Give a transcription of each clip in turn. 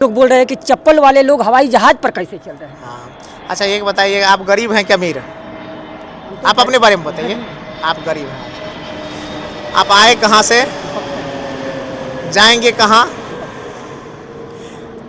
लोग बोल रहे हैं कि चप्पल वाले लोग हवाई जहाज पर कैसे चल रहे हैं। हाँ। अच्छा एक बताइए, आप गरीब हैं क्या अमीर? आप अपने बारे में बताइए। आप गरीब हैं, आप आए कहाँ से, जाएंगे कहाँ?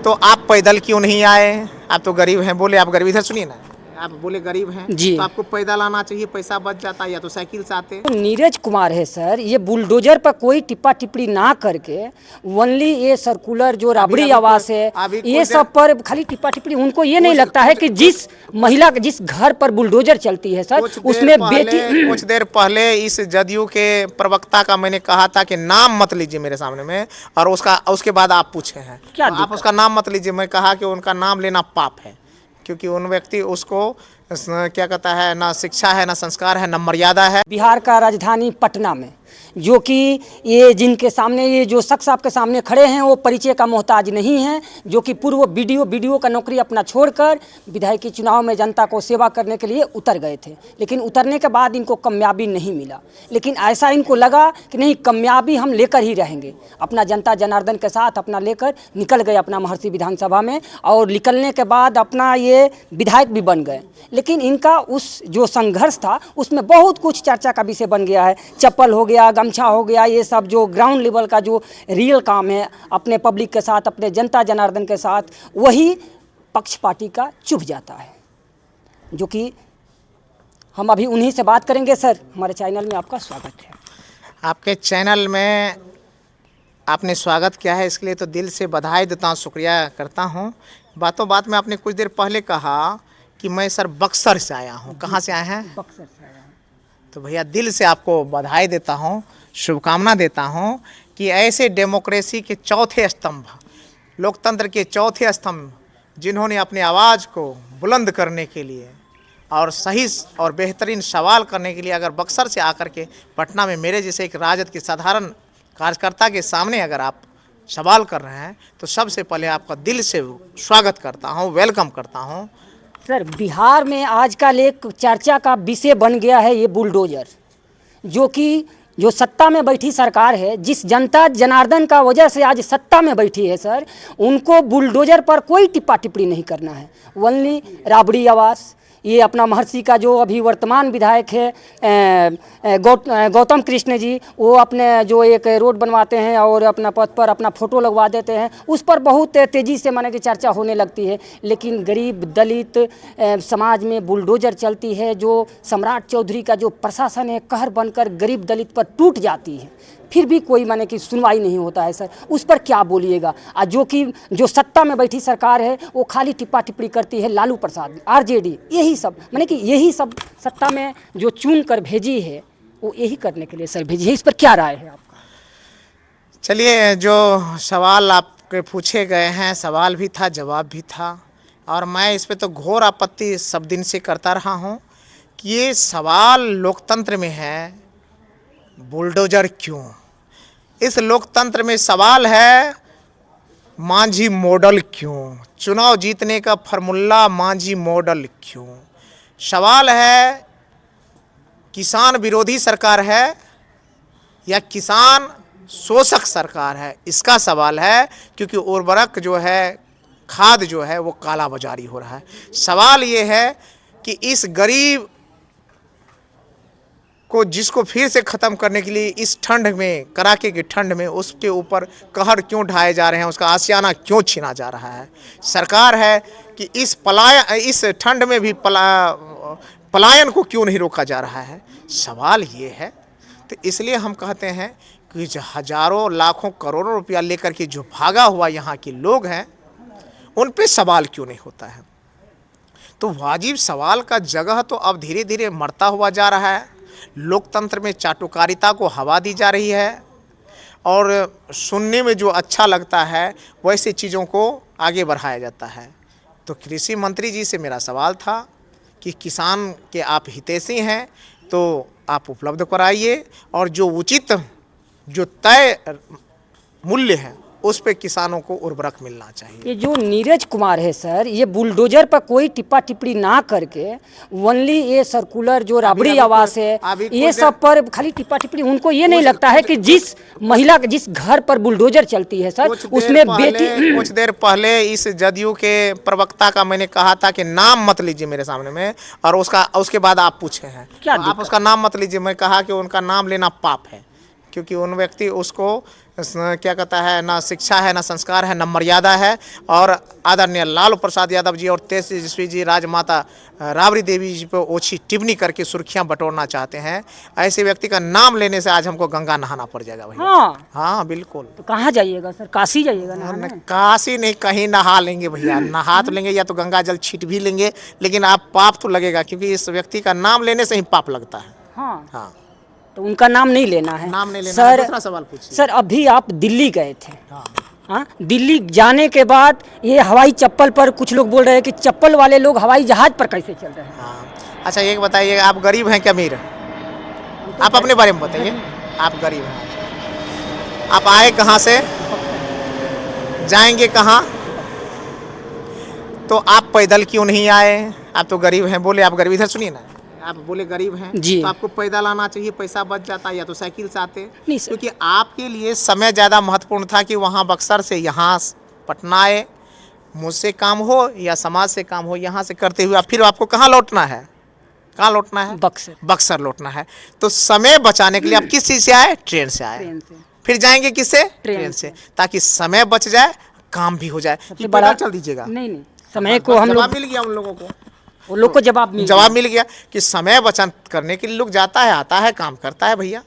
तो आप पैदल क्यों नहीं आए? आप तो गरीब हैं, बोले आप गरीब, इधर सुनिए ना, आप बोले गरीब हैं जी। तो आपको पैदल आना चाहिए, पैसा बच जाता, या तो साइकिल से आते। नीरज कुमार है सर, ये बुलडोजर पर कोई टिप्पा टिप्पणी ना करके ओनली ये सर्कुलर जो राबड़ी आवास है ये सब पर खाली टिप्पा टिप्पणी। उनको ये नहीं लगता है कि जिस महिला जिस घर पर बुलडोजर चलती है सर उसमें बेटी। कुछ देर पहले इस जदयू के प्रवक्ता का मैंने कहा था कि नाम मत लीजिए मेरे सामने में, और उसके बाद आप पूछे हैं क्या तो आप उसका नाम मत लीजिए। मैं कहा कि उनका नाम लेना पाप है, क्योंकि उन व्यक्ति उसको क्या कहता है, ना शिक्षा है, ना संस्कार है, ना मर्यादा है। बिहार का राजधानी पटना में जो कि ये जिनके सामने ये जो शख्स आपके सामने खड़े हैं वो परिचय का मोहताज नहीं है, जो कि पूर्व बीडीओ का नौकरी अपना छोड़कर विधायकी चुनाव में जनता को सेवा करने के लिए उतर गए थे। लेकिन उतरने के बाद इनको कामयाबी नहीं मिला, लेकिन ऐसा इनको लगा कि नहीं, कामयाबी हम लेकर ही रहेंगे। अपना जनता जनार्दन के साथ अपना लेकर निकल गए अपना महर्षि विधानसभा में, और निकलने के बाद अपना ये विधायक भी बन गए। लेकिन इनका उस जो संघर्ष था उसमें बहुत कुछ चर्चा का विषय बन गया है। चप्पल हो गया, गमछा हो गया, ये सब जो ग्राउंड लेवल का जो रियल काम है अपने पब्लिक के साथ, अपने जनता जनार्दन के साथ, वही पक्ष पार्टी का चुभ जाता है, जो कि हम अभी उन्हीं से बात करेंगे। सर, हमारे चैनल में आपका स्वागत है। आपके चैनल में आपने स्वागत किया है, इसके लिए तो दिल से बधाई देता हूँ, शुक्रिया करता हूँ। बातों बात में आपने कुछ देर पहले कहा कि मैं सर बक्सर से आया हूँ। कहाँ से आए हैं? बक्सर से आया हूँ। तो भैया दिल से आपको बधाई देता हूँ, शुभकामना देता हूँ कि ऐसे डेमोक्रेसी के चौथे स्तंभ, लोकतंत्र के चौथे स्तंभ, जिन्होंने अपनी आवाज़ को बुलंद करने के लिए और सही और बेहतरीन सवाल करने के लिए अगर बक्सर से आकर के पटना में मेरे जैसे एक राजद के साधारण कार्यकर्ता के सामने अगर आप सवाल कर रहे हैं, तो सबसे पहले आपका दिल से स्वागत करता हूँ, वेलकम करता हूँ। सर, बिहार में आजकल एक चर्चा का विषय बन गया है ये बुलडोजर, जो कि जो सत्ता में बैठी सरकार है, जिस जनता जनार्दन का वजह से आज सत्ता में बैठी है सर, उनको बुलडोजर पर कोई टिप्पा टिप्पणी नहीं करना है। ओनली राबड़ी आवास, ये अपना महर्षि का जो अभी वर्तमान विधायक है गौतम कृष्ण जी, वो अपने जो एक रोड बनवाते हैं और अपना पथ पर अपना फ़ोटो लगवा देते हैं, उस पर बहुत तेज़ी से माने कि चर्चा होने लगती है। लेकिन गरीब दलित समाज में बुलडोजर चलती है, जो सम्राट चौधरी का जो प्रशासन है कहर बनकर गरीब दलित पर टूट जाती है, फिर भी कोई माने कि सुनवाई नहीं होता है। सर, उस पर क्या बोलिएगा? जो कि जो सत्ता में बैठी सरकार है वो खाली टिप्पा टिप्पणी करती है, लालू प्रसाद, आरजेडी, यही सब माने कि यही सब सत्ता में जो चुन कर भेजी है वो यही करने के लिए सर भेजी है। इस पर क्या राय है आपका? चलिए, जो सवाल आपके पूछे गए हैं, सवाल भी था, जवाब भी था, और मैं इस पे तो घोर आपत्ति सब दिन से करता रहा हूँ कि ये सवाल लोकतंत्र में है, बुलडोजर क्यों? इस लोकतंत्र में सवाल है मांझी मॉडल क्यों? चुनाव जीतने का फॉर्मूला मांझी मॉडल क्यों? सवाल है किसान विरोधी सरकार है या किसान शोषक सरकार है, इसका सवाल है। क्योंकि उर्वरक जो है, खाद जो है, वो काला बाजारी हो रहा है। सवाल ये है कि इस गरीब को, जिसको फिर से ख़त्म करने के लिए इस ठंड में, कड़ाके की ठंड में, उसके ऊपर कहर क्यों ढाए जा रहे हैं, उसका आशियाना क्यों छीना जा रहा है? सरकार है कि इस ठंड में भी पलायन को क्यों नहीं रोका जा रहा है? सवाल ये है। तो इसलिए हम कहते हैं कि जो हजारों लाखों करोड़ों रुपया लेकर के जो भागा हुआ यहाँ के लोग हैं, उन पे सवाल क्यों नहीं होता है? तो वाजिब सवाल का जगह तो अब धीरे धीरे मरता हुआ जा रहा है। लोकतंत्र में चाटुकारिता को हवा दी जा रही है, और सुनने में जो अच्छा लगता है वैसे चीज़ों को आगे बढ़ाया जाता है। तो कृषि मंत्री जी से मेरा सवाल था कि किसान के आप हितैषी हैं तो आप उपलब्ध कराइए, और जो उचित, जो तय मूल्य है उस पे किसानों को उर्वरक मिलना चाहिए। ये जो नीरज कुमार है सर, ये बुलडोजर पर कोई टिप्पा टिप्पणी ना करके ओनली ये सर्कुलर जो राबड़ी आवास है ये सब पर खाली टिप्पा टिप्पणी, उनको ये नहीं लगता है कि जिस महिला जिस घर पर बुलडोजर चलती है सर उसमें बेटी। कुछ देर पहले इस जदयू के प्रवक्ता का मैंने कहा था कि नाम मत लीजिए मेरे सामने में, और उसके बाद आप पूछे हैं क्या आप उसका नाम मत लीजिए। मैं कहा कि उनका नाम लेना पाप है, क्योंकि उन व्यक्ति उसको क्या कहता है, ना शिक्षा है, ना संस्कार है, ना मर्यादा है। और आदरणीय लालू प्रसाद यादव जी और तेजस्वी जी राजमाता राबड़ी देवी जी पर ओछी टिप्पणी करके सुर्खियां बटोरना चाहते हैं। ऐसे व्यक्ति का नाम लेने से आज हमको गंगा नहाना पड़ जाएगा भैया। हाँ हाँ बिल्कुल। तो कहाँ जाइएगा सर, काशी जाइएगा नहाने? काशी नहीं, कहीं नहा लेंगे भैया, नहा तो लेंगे या तो गंगा जल छीट भी लेंगे, लेकिन आप पाप तो लगेगा, क्योंकि इस व्यक्ति का नाम लेने से ही पाप लगता है। हाँ हाँ तो उनका नाम नहीं लेना है। नाम नहीं लेना है। सर दूसरा सवाल पूछिए। सर अभी आप दिल्ली गए थे, हाँ हाँ दिल्ली जाने के बाद ये हवाई चप्पल पर कुछ लोग बोल रहे हैं कि चप्पल वाले लोग हवाई जहाज पर कैसे चल रहे हैं? हाँ। अच्छा एक बताइए, आप गरीब हैं क्या अमीर? आप अपने बारे में बताइए। आप गरीब हैं, आप आए कहाँ से, जाएंगे कहाँ? तो आप पैदल क्यों नहीं आए? आप तो गरीब हैं, बोले आप गरीब। इधर सुनिए ना, आप बोले गरीब हैं जी। तो आपको पैदल आना चाहिए, पैसा बच जाता, या तो साइकिल से आते। नहीं सर। क्योंकि आपके लिए समय ज़्यादा महत्वपूर्ण था कि वहाँ बक्सर से यहाँ पटना आए, मुझसे काम हो या समाज से काम हो, यहाँ से करते हुए फिर आपको कहाँ लौटना है? कहाँ लौटना है? बक्सर। बक्सर लौटना है। तो समय बचाने के लिए आप किस चीज़ से आए? ट्रेन से आए। ट्रेन से। फिर जाएंगे किससे? ट्रेन से, ताकि समय बच जाए, काम भी हो जाए। सबसे बड़ा पैदल चल दीजिएगा। नहीं समय को हम जवाब लोग, मिल गया उन लोगों को, वो लोग को जवाब मिल गया कि समय बचत करने के लिए लोग जाता है, आता है, काम करता है भैया।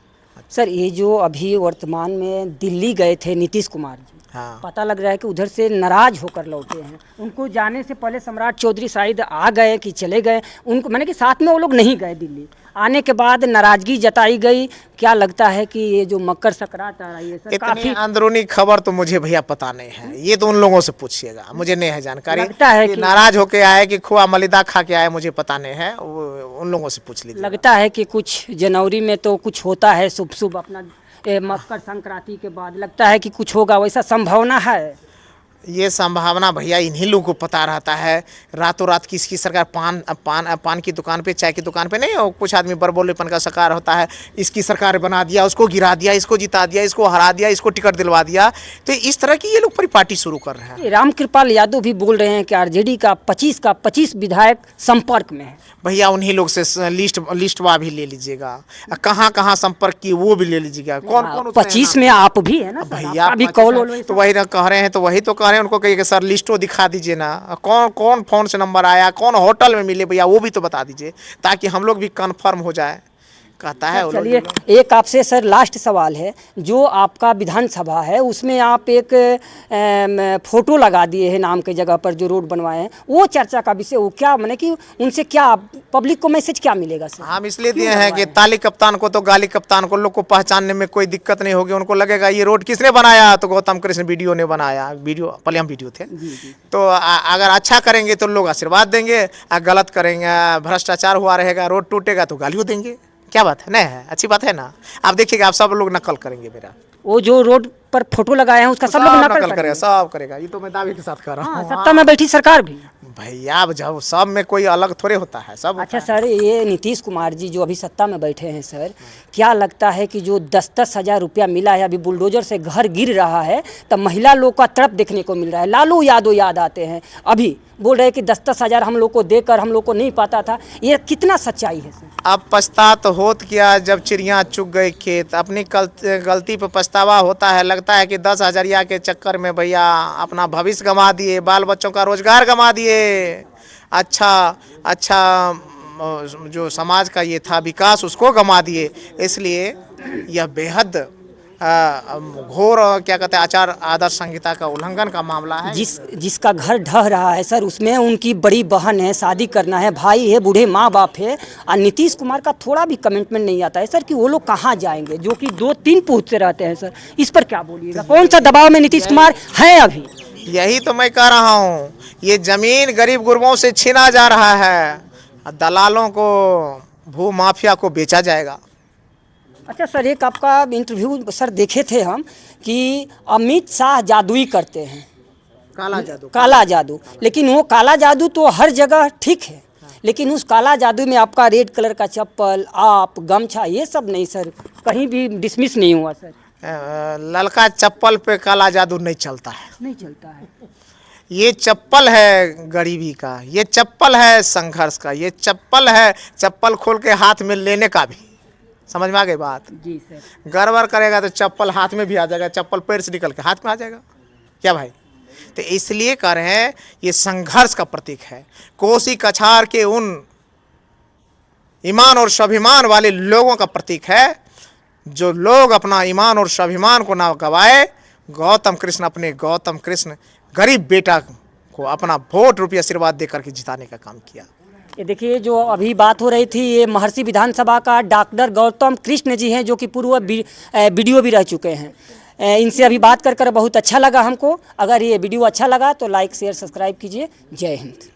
सर ये जो अभी वर्तमान में दिल्ली गए थे नीतीश कुमार जी, हाँ। पता लग रहा है कि उधर से नाराज होकर लौटे हैं। उनको जाने से पहले सम्राट चौधरी शायद आ गए कि चले गए, उनको मैंने कि साथ में वो लोग नहीं गए दिल्ली। आने के बाद नाराजगी जताई गई। क्या लगता है कि ये जो मकर संक्रांत आ रही है सर, इतनी अंदरूनी खबर तो मुझे भैया पता नहीं है, ये तो उन लोगों से पूछिएगा, मुझे नहीं है जानकारी। लगता है कि नाराज होके आए कि खोआ मलिदा खा के आए, मुझे पता नहीं है, वो उन लोगों से पूछ लीजिए। लगता है कि कुछ जनवरी में तो कुछ होता है शुभ शुभ अपना मकर संक्रांति के बाद, लगता है कि कुछ होगा, वैसा संभावना है? ये संभावना भैया इन्हीं लोगों को पता रहता है। रातों रात किसकी सरकार, पान की दुकान पे, चाय की दुकान पे नहीं हो, कुछ आदमी बरबोलेपन का शिकार होता है, इसकी सरकार बना दिया, उसको गिरा दिया, इसको जिता दिया, इसको हरा दिया, इसको टिकट दिलवा दिया। तो इस तरह की ये लोग परिपाटी शुरू कर रहे हैं। रामकृपाल यादव भी बोल रहे हैं कि आरजेडी का 25 विधायक संपर्क में है। भैया उन्हीं लोग से लिस्टवा भी ले लीजिएगा, कहाँ कहाँ संपर्क किए वो भी ले लीजिएगा। कौन कौन 25 में आप भी है ना भैया? अभी कॉल तो वही ना कह रहे हैं, तो वही तो कह रहे हैं, उनको कहिए कि सर लिस्टो दिखा दीजिए ना, कौन कौन फोन से नंबर आया, कौन होटल में मिले भैया, वो भी तो बता दीजिए, ताकि हम लोग भी कंफर्म हो जाए। कहता है। चलिए एक आपसे सर लास्ट सवाल है, जो आपका विधानसभा है उसमें आप एक फोटो लगा दिए हैं नाम के जगह पर जो रोड बनवाए हैं, वो चर्चा का विषय, वो क्या माने कि उनसे क्या पब्लिक को मैसेज क्या मिलेगा सर? हम इसलिए दिए हैं कि ताली कप्तान को तो गाली कप्तान को, लोग को पहचानने में कोई दिक्कत नहीं होगी। उनको लगेगा ये रोड किसने बनाया, तो गौतम कृष्ण वीडियो ने बनाया। वीडियो पहले हम वीडियो थे। तो अगर अच्छा करेंगे तो लोग आशीर्वाद देंगे, गलत करेंगे, भ्रष्टाचार हुआ रहेगा, रोड टूटेगा तो गालियों देंगे। क्या बात है? नहीं है, अच्छी बात है ना। आप देखिएगा, आप सब लोग नकल करेंगे मेरा। वो जो रोड पर फोटो लगाए हैं उसका सब लोग नकल करेगा, सब करेगा। ये तो मैं दावे के साथ कर रहा हूँ। सत्ता में बैठी सरकार भी भैया, अब जब सब में कोई अलग थोड़े होता है, सब। अच्छा सर, ये नीतीश कुमार जी जो अभी सत्ता में बैठे हैं सर, क्या लगता है कि जो 10-10 हज़ार रुपया मिला है, अभी बुलडोजर से घर गिर रहा है, तब महिला लोग का तड़प देखने को मिल रहा है। लालू यादव याद आते हैं, अभी बोल रहे हैं कि 10-10 हज़ार हम लोग को देकर हम लोग को नहीं पाता था। ये कितना सच्चाई है सर? अब पछतात होत क्या जब चिड़िया चुग गई खेत। अपनी गलती पर पछतावा होता है। लगता है कि 10 हज़ारिया के चक्कर में भैया अपना भविष्य गंवा दिए, बाल बच्चों का रोजगार गंवा दिए, अच्छा जो समाज का ये था विकास, उसको गंवा दिए। इसलिए यह बेहद घोर क्या कहते हैं आचार आदर्श संहिता का उल्लंघन का मामला है। जिसका घर ढह रहा है सर, उसमें उनकी बड़ी बहन है, शादी करना है, भाई है, बूढ़े माँ बाप है, और नीतीश कुमार का थोड़ा भी कमिटमेंट नहीं आता है सर कि वो लोग कहाँ जाएंगे, जो कि 2-3 पूछ से रहते हैं सर। इस पर क्या बोलिएगा? कौन सा दबाव में नीतीश कुमार है अभी? यही तो मैं कह रहा हूँ, ये जमीन गरीब गुरबों से छीना जा रहा है, दलालों को, भू माफिया को बेचा जाएगा। अच्छा सर, एक आपका इंटरव्यू सर देखे थे हम कि अमित शाह जादुई करते हैं, काला जादू। काला जादू, लेकिन वो काला जादू तो हर जगह ठीक है, लेकिन उस काला जादू में आपका रेड कलर का चप्पल, आप गमछा, ये सब नहीं सर, कहीं भी डिसमिस नहीं हुआ सर। ललका चप्पल पे काला जादू नहीं चलता है। नहीं चलता है। ये चप्पल है गरीबी का, ये चप्पल है संघर्ष का, ये चप्पल है चप्पल खोल के हाथ में लेने का भी। समझ में आ गई बात? जी सर। गड़बड़ करेगा तो चप्पल हाथ में भी आ जाएगा, चप्पल पैर से निकल के हाथ में आ जाएगा। क्या भाई? तो इसलिए कह रहे हैं ये संघर्ष का प्रतीक है। कोसी कछार के उन ईमान और स्वाभिमान वाले लोगों का प्रतीक है जो लोग अपना ईमान और स्वाभिमान को ना गवाए। गौतम कृष्ण अपने गौतम कृष्ण गरीब बेटा को अपना वोट रूपी आशीर्वाद देकर के जिताने का काम किया। ये देखिए, जो अभी बात हो रही थी, ये महर्षि विधानसभा का डॉक्टर गौतम कृष्ण जी हैं, जो कि पूर्व वीडियो भी रह चुके हैं। इनसे अभी बात कर बहुत अच्छा लगा हमको। अगर ये वीडियो अच्छा लगा तो लाइक शेयर सब्सक्राइब कीजिए। जय हिंद।